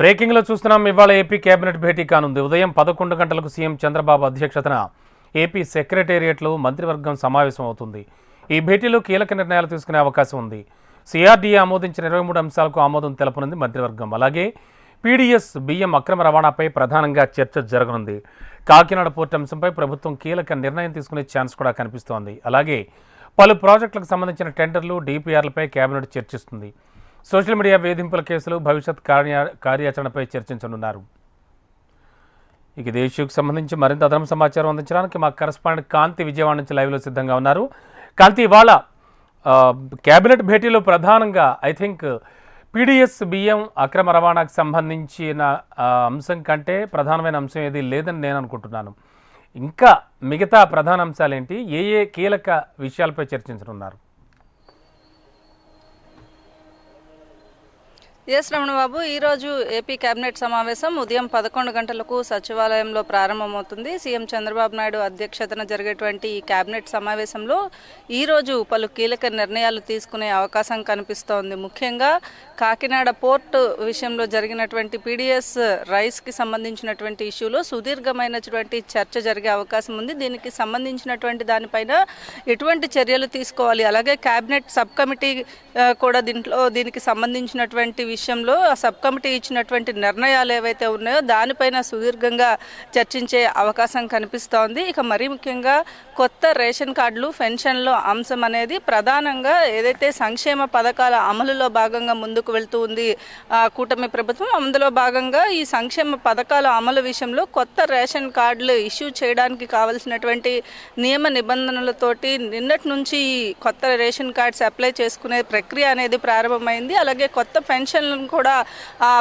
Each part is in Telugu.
బ్రేకింగ్ లో చూస్తున్నాం. ఇవాళ ఏపీ కేబినెట్ భేటీ కానుంది. ఉదయం 11 గంటలకు సీఎం చంద్రబాబు అధ్యక్షతన ఏపీ సెక్రటేరియట్లో మంత్రివర్గం సమావేశం అవుతుంది. ఈ భేటీలో కీలక నిర్ణయాలు తీసుకునే అవకాశం ఉంది. సిఆర్డీఏ ఆమోదించిన 23 అంశాలకు ఆమోదం తెలపనుంది మంత్రివర్గం. అలాగే పీడీఎస్ బియ్యం అక్రమ రవాణాపై ప్రధానంగా చర్చ జరగనుంది. కాకినాడ పోర్టు అంశంపై ప్రభుత్వం కీలక నిర్ణయం తీసుకునే ఛాన్స్ కూడా కనిపిస్తోంది. అలాగే పలు ప్రాజెక్టులకు సంబంధించిన టెండర్లు, డీపీఆర్లపై కేబినెట్ చర్చిస్తుంది. సోషల్ మీడియా వేధింపుల కేసులు, భవిష్యత్ కార్యాచరణపై చర్చించనున్నారు. ఇక ఇదే ఇష్యూకి సంబంధించి మరింత అదనపు సమాచారం అందించడానికి మా కరెస్పాండెంట్ కాంతి విజయవాడ నుంచి లైవ్లో సిద్ధంగా ఉన్నారు. కాంతి, ఇవాళ కేబినెట్ భేటీలో ప్రధానంగా ఐ థింక్ పీడీఎస్ బియ్యం అక్రమ రవాణాకు సంబంధించిన అంశం కంటే ప్రధానమైన అంశం ఏది లేదని నేను అనుకుంటున్నాను. ఇంకా మిగతా ప్రధాన అంశాలేంటి? ఏ కీలక విషయాలపై చర్చించనున్నారు? ఎస్ రమణబాబు, ఈరోజు ఏపీ కేబినెట్ సమావేశం ఉదయం 11 గంటలకు సచివాలయంలో ప్రారంభమవుతుంది. సీఎం చంద్రబాబు నాయుడు అధ్యక్షతన జరిగేటువంటి ఈ కేబినెట్ సమావేశంలో ఈరోజు పలు కీలక నిర్ణయాలు తీసుకునే అవకాశం కనిపిస్తోంది. ముఖ్యంగా కాకినాడ పోర్టు విషయంలో జరిగినటువంటి పీడీఎస్ రైస్కి సంబంధించినటువంటి ఇష్యూలో సుదీర్ఘమైనటువంటి చర్చ జరిగే అవకాశం ఉంది. దీనికి సంబంధించినటువంటి దానిపైన ఎటువంటి చర్యలు తీసుకోవాలి, అలాగే కేబినెట్ సబ్ కమిటీ కూడా దీనికి సంబంధించినటువంటి విషయంలో ఆ సబ్ కమిటీ ఇచ్చినటువంటి నిర్ణయాలు ఏవైతే ఉన్నాయో దానిపైన సుదీర్ఘంగా చర్చించే అవకాశం కనిపిస్తోంది. ఇక మరీ ముఖ్యంగా కొత్త రేషన్ కార్డులు, పెన్షన్లు అంశం అనేది ప్రధానంగా ఏదైతే సంక్షేమ పథకాల అమలులో భాగంగా ముందుకు వెళ్తూ ఉంది కూటమి ప్రభుత్వం, అందులో భాగంగా ఈ సంక్షేమ పథకాల అమలు విషయంలో కొత్త రేషన్ కార్డులు ఇష్యూ చేయడానికి కావలసినటువంటి నియమ నిబంధనలతోటి నిన్నటి నుంచి ఈ కొత్త రేషన్ కార్డ్స్ అప్లై చేసుకునే ప్రక్రియ అనేది ప్రారంభమైంది. అలాగే కొత్త పెన్షన్లను కూడా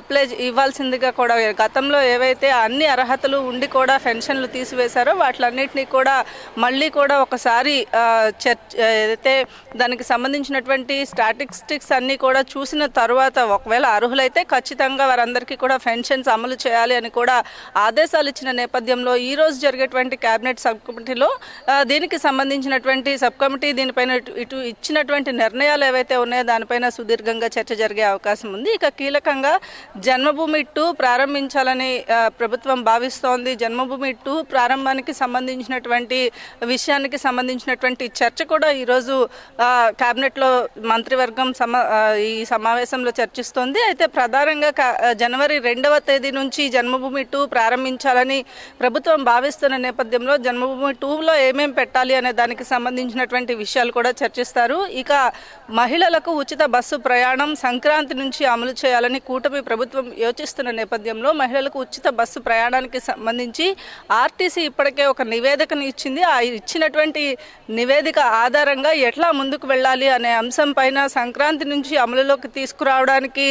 అప్లై ఇవ్వాల్సిందిగా కూడా గతంలో ఏవైతే అన్ని అర్హతలు ఉండి కూడా పెన్షన్లు తీసివేశారో వాటిలన్నింటినీ కూడా మళ్ళీ కూడా ఒకసారి ఏదైతే దానికి సంబంధించినటువంటి స్టాటిస్టిక్స్ అన్నీ కూడా చూసిన తర్వాత ఒకవేళ అర్హులైతే ఖచ్చితంగా వారందరికీ కూడా పెన్షన్స్ అమలు చేయాలి అని కూడా ఆదేశాలు ఇచ్చిన నేపథ్యంలో ఈరోజు జరిగేటువంటి కేబినెట్ సబ్ కమిటీలో దీనికి సంబంధించినటువంటి సబ్ కమిటీ దీనిపైన ఇటు ఇచ్చినటువంటి నిర్ణయాలు ఏవైతే ఉన్నాయో దానిపైన సుదీర్ఘంగా చర్చ జరిగే అవకాశం ఉంది. ఇక కీలకంగా జన్మభూమి 2 ప్రారంభించాలని ప్రభుత్వం భావిస్తోంది. జన్మభూమి 2 ప్రారంభానికి సంబంధించినటువంటి విషయానికి సంబంధించినటువంటి చర్చ కూడా ఈరోజు కేబినెట్లో మంత్రివర్గం ఈ సమావేశంలో చర్చిస్తోంది. అయితే ప్రధానంగా జనవరి 2వ తేదీ నుంచి జన్మభూమి 2 ప్రారంభించాలని ప్రభుత్వం భావిస్తున్న నేపథ్యంలో జన్మభూమి 2లో ఏమేం పెట్టాలి అనే దానికి సంబంధించినటువంటి విషయాలు కూడా చర్చిస్తారు. ఇక మహిళలకు ఉచిత బస్సు ప్రయాణం సంక్రాంతి నుంచి అమలు చేయాలని కూటమి ప్రభుత్వం యోచిస్తున్న నేపథ్యంలో మహిళలకు ఉచిత బస్సు ప్రయాణానికి సంబంధించి ఆర్టీసీ ఇప్పటికే ఒక నివేదికను ఇచ్చింది. ఆ ఇచ్చినటువంటి నివేదిక ఆధారంగా ఎట్లా ముందుకు వెళ్ళాలి అనే అంశం పైన సంక్రాంతి నుంచి అమలులోకి తీసుకురావడానికి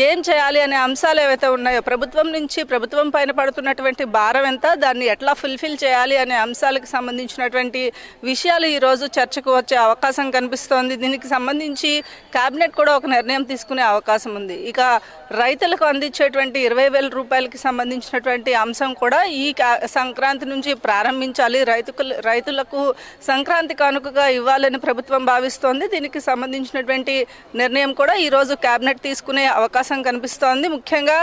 ఏం చేయాలి అనే అంశాలు ఏవైతే ఉన్నాయో ప్రభుత్వం పైన పడుతున్నటువంటి భారం ఎంత, దాన్ని ఎట్లా ఫుల్ఫిల్ చేయాలి అనే అంశాలకు సంబంధించినటువంటి విషయాలు ఈరోజు చర్చకు వచ్చే అవకాశం కనిపిస్తోంది. దీనికి సంబంధించి కేబినెట్ కూడా ఒక నిర్ణయం తీసుకునే అవకాశం ఉంది. ఇక రైతులకు అందించేటువంటి 20,000 రూపాయలకి సంబంధించినటువంటి అంశం కూడా ఈ సంక్రాంతి నుంచి ప్రారంభించాలి. రైతులకు సంక్రాంతి కానుకగా ఇవ్వాలని ప్రభుత్వం భావిస్తోంది. దీనికి సంబంధించినటువంటి నిర్ణయం కూడా ఈరోజు కేబినెట్ తీసుకునే అవకాశం కనిపిస్తోంది. ముఖ్యంగా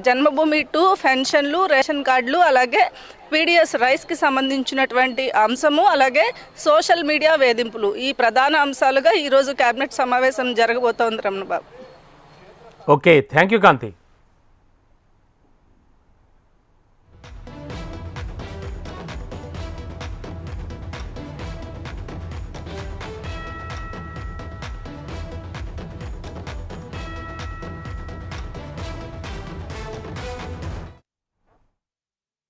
జన్మభూమి 2, పెన్షన్లు, రేషన్ కార్డులు, అలాగే పీడీఎస్ రైస్కి సంబంధించినటువంటి అంశము, అలాగే సోషల్ మీడియా వేధింపులు, ఈ ప్రధాన అంశాలుగా ఈరోజు కేబినెట్ సమావేశం జరగబోతోంది Ramanababu. Okay, thank you Kanthi.